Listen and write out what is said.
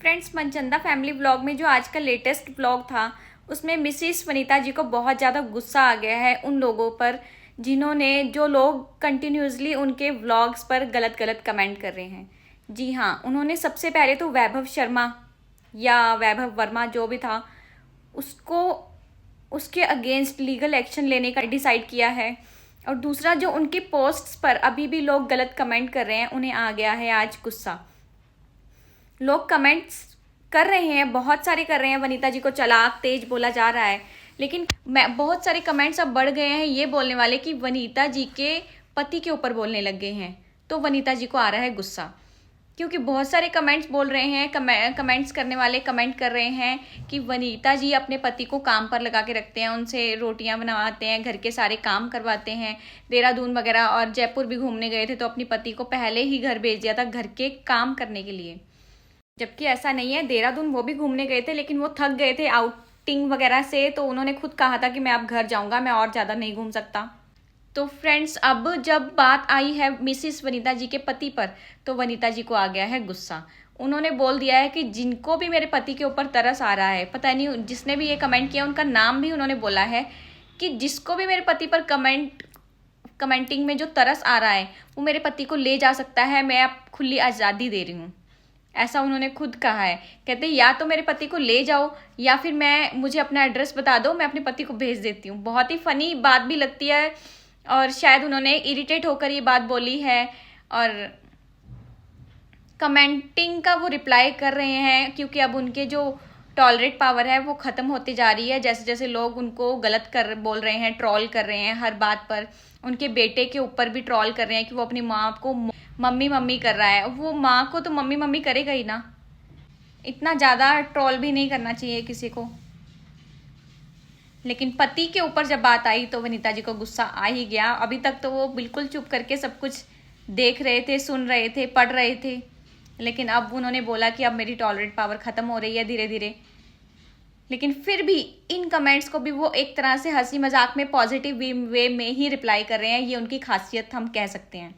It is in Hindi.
फ्रेंड्स, मनचंदा फैमिली व्लॉग में जो आज का लेटेस्ट व्लॉग था उसमें मिसिस वनीता जी को बहुत ज़्यादा गुस्सा आ गया है उन लोगों पर जो लोग कंटिन्यूसली उनके व्लॉग्स पर गलत गलत कमेंट कर रहे हैं। जी हाँ, उन्होंने सबसे पहले तो वैभव शर्मा या वैभव वर्मा जो भी था उसको उसके अगेंस्ट लीगल एक्शन लेने का डिसाइड किया है। और दूसरा, जो उनकी पोस्ट्स पर अभी भी लोग गलत कमेंट कर रहे हैं उन्हें आ गया है आज गुस्सा। लोग कमेंट्स कर रहे हैं, बहुत सारे कर रहे हैं, वनीता जी को चालाक तेज बोला जा रहा है, लेकिन बहुत सारे कमेंट्स अब बढ़ गए हैं ये बोलने वाले कि वनीता जी के पति के ऊपर बोलने लग गए हैं। तो वनीता जी को आ रहा है गुस्सा, क्योंकि बहुत सारे कमेंट्स बोल रहे हैं, कमेंट्स करने वाले कमेंट कर रहे हैं कि वनीता जी अपने पति को काम पर लगा के रखते हैं, उनसे रोटियां बनवाते हैं, घर के सारे काम करवाते हैं। देहरादून वगैरह और जयपुर भी घूमने गए थे तो अपने पति को पहले ही घर भेज दिया था घर के काम करने के लिए, जबकि ऐसा नहीं है। देहरादून वो भी घूमने गए थे लेकिन वो थक गए थे आउटिंग वगैरह से, तो उन्होंने खुद कहा था कि मैं अब घर जाऊंगा, मैं और ज़्यादा नहीं घूम सकता। तो फ्रेंड्स, अब जब बात आई है मिसिस वनीता जी के पति पर तो वनीता जी को आ गया है गुस्सा। उन्होंने बोल दिया है कि जिनको भी मेरे पति के ऊपर तरस आ रहा है, पता नहीं जिसने भी ये कमेंट किया उनका नाम भी उन्होंने बोला है, कि जिसको भी मेरे पति पर कमेंटिंग में जो तरस आ रहा है वो मेरे पति को ले जा सकता है, मैं अब खुली आज़ादी दे रही हूँ। ऐसा उन्होंने खुद कहा है। कहते या तो मेरे पति को ले जाओ या फिर मुझे अपना एड्रेस बता दो, मैं अपने पति को भेज देती हूँ। बहुत ही फनी बात भी लगती है और शायद उन्होंने इरिटेट होकर ये बात बोली है और कमेंटिंग का वो रिप्लाई कर रहे हैं, क्योंकि अब उनके जो टॉलरेट पावर है वो ख़त्म होती जा रही है। जैसे जैसे लोग उनको गलत बोल रहे हैं, ट्रोल कर रहे हैं हर बात पर। उनके बेटे के ऊपर भी ट्रोल कर रहे हैं कि वो अपनी माँ को मम्मी मम्मी कर रहा है। वो माँ को तो मम्मी मम्मी करेगा ही ना, इतना ज़्यादा ट्रोल भी नहीं करना चाहिए किसी को। लेकिन पति के ऊपर जब बात आई तो वनीता जी को गुस्सा आ ही गया। अभी तक तो वो बिल्कुल चुप करके सब कुछ देख रहे थे, सुन रहे थे, पढ़ रहे थे, लेकिन अब उन्होंने बोला कि अब मेरी टॉलरेट पावर ख़त्म हो रही है धीरे धीरे। लेकिन फिर भी इन कमेंट्स को भी वो एक तरह से हंसी मजाक में पॉजिटिव वे में ही रिप्लाई कर रहे हैं। ये उनकी खासियत हम कह सकते हैं।